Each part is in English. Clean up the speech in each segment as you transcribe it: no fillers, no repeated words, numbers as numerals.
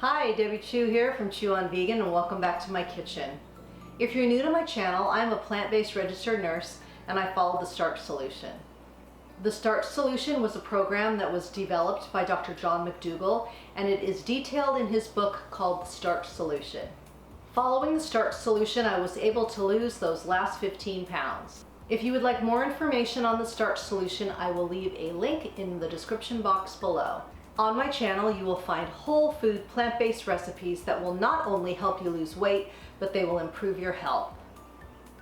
Hi, Debbie Chu here from Chew on Vegan, and welcome back to my kitchen. If you're new to my channel, I'm a plant-based registered nurse and I follow the Starch Solution. The Starch Solution was a program that was developed by Dr. John McDougall, and it is detailed in his book called The Starch Solution. Following the Starch Solution, I was able to lose those last 15 pounds. If you would like more information on the Starch Solution, I will leave a link in the description box below. On my channel, you will find whole food, plant-based recipes that will not only help you lose weight, but they will improve your health.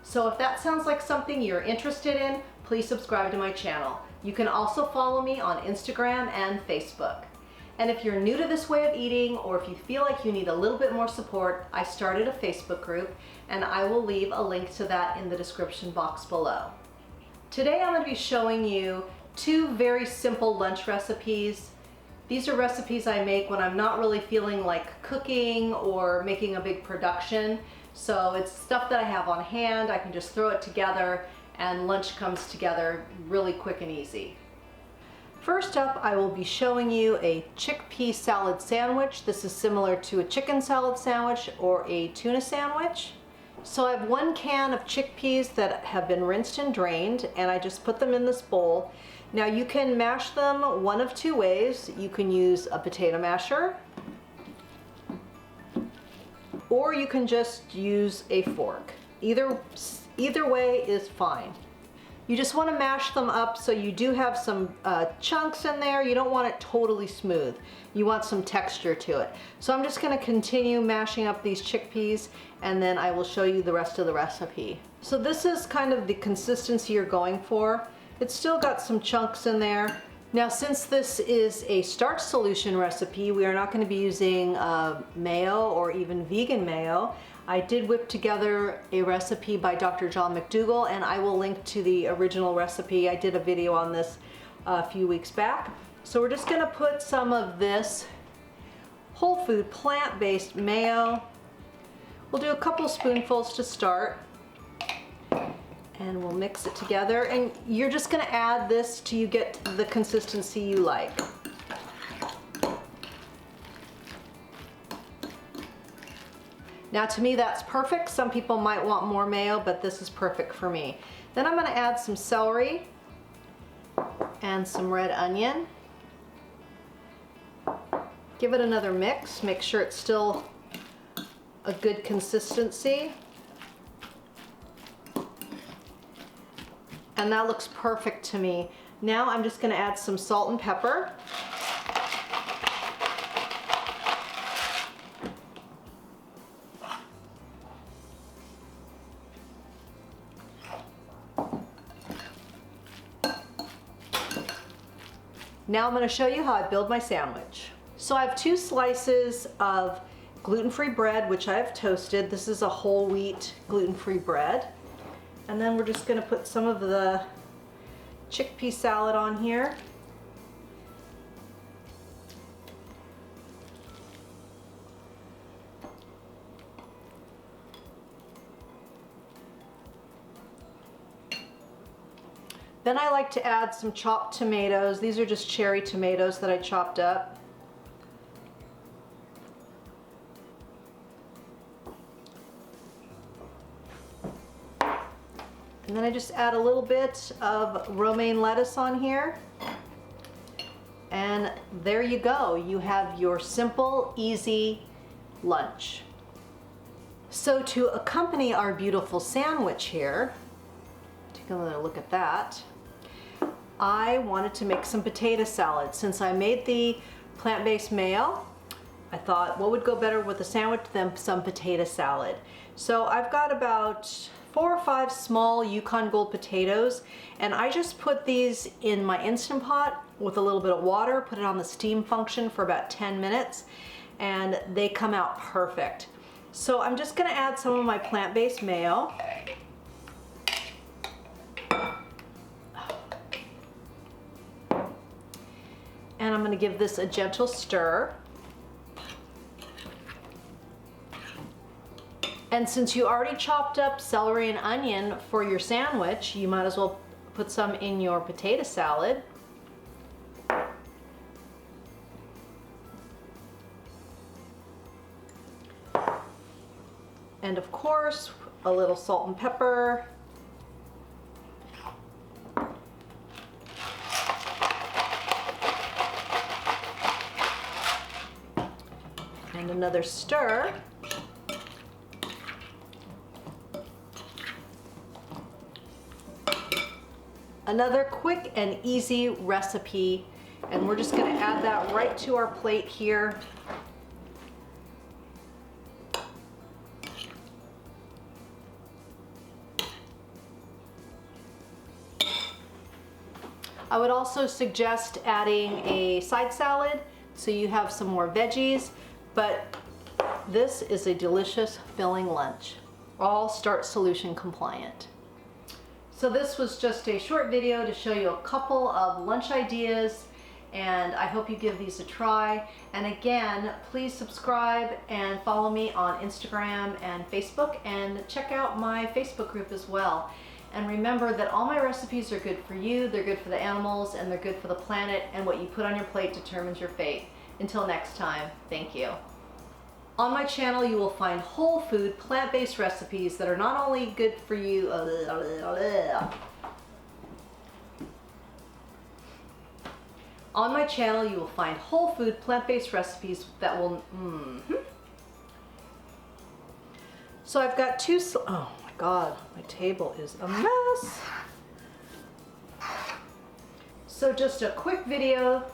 So if that sounds like something you're interested in, please subscribe to my channel. You can also follow me on Instagram and Facebook. And if you're new to this way of eating, or if you feel like you need a little bit more support, I started a Facebook group, and I will leave a link to that in the description box below. Today I'm going to be showing you two very simple lunch recipes. These are recipes I make when I'm not really feeling like cooking or making a big production. So it's stuff that I have on hand. I can just throw it together and lunch comes together really quick and easy. First up, I will be showing you a chickpea salad sandwich. This is similar to a chicken salad sandwich or a tuna sandwich. So I have 1 can of chickpeas that have been rinsed and drained, and I just put them in this bowl. Now you can mash them one of 2 ways. You can use a potato masher, or you can just use a fork. Either way is fine. You just want to mash them up so you do have some chunks in there. You don't want it totally smooth. You want some texture to it. So I'm just going to continue mashing up these chickpeas, and then I will show you the rest of the recipe. So this is kind of the consistency you're going for. It's still got some chunks in there. Now, since this is a starch solution recipe, we are not going to be using mayo or even vegan mayo. I did whip together a recipe by Dr. John McDougall, and I will link to the original recipe. I did a video on this a few weeks back. So we're just going to put some of this whole food plant-based mayo. We'll do a couple spoonfuls to start, and we'll mix it together. And you're just going to add this till you get the consistency you like. Now, to me, that's perfect. Some people might want more mayo, but this is perfect for me. Then I'm going to add some celery and some red onion. Give it another mix. Make sure it's still a good consistency. And that looks perfect to me. Now I'm just going to add some salt and pepper. Now I'm going to show you how I build my sandwich. So I have 2 slices of gluten-free bread, which I have toasted. This is a whole wheat gluten-free bread. And then we're just going to put some of the chickpea salad on here. Then I like to add some chopped tomatoes. These are just cherry tomatoes that I chopped up. And then I just add a little bit of romaine lettuce on here. And there you go. You have your simple, easy lunch. So to accompany our beautiful sandwich here, take another look at that. I wanted to make some potato salad. Since I made the plant-based mayo, I thought what would go better with a sandwich than some potato salad. So I've got about 4 or 5 small Yukon Gold potatoes, and I just put these in my Instant Pot with a little bit of water, put it on the steam function for about 10 minutes, and they come out perfect. So I'm just going to add some of my plant-based mayo. And I'm going to give this a gentle stir. And since you already chopped up celery and onion for your sandwich, you might as well put some in your potato salad. And of course, a little salt and pepper. And another stir. Another quick and easy recipe, and we're just going to add that right to our plate here. I would also suggest adding a side salad so you have some more veggies, but this is a delicious filling lunch, all Starch Solution compliant. So this was just a short video to show you a couple of lunch ideas, and I hope you give these a try. And again, please subscribe and follow me on Instagram and Facebook, and check out my Facebook group as well. And remember that all my recipes are good for you, they're good for the animals, and they're good for the planet, and what you put on your plate determines your fate. Until next time, thank you. On my channel, you will find whole food, plant-based recipes that are not only good for you, On my channel, you will find whole food, plant-based recipes that will, So I've got two, oh my God, my table is a mess. So just a quick video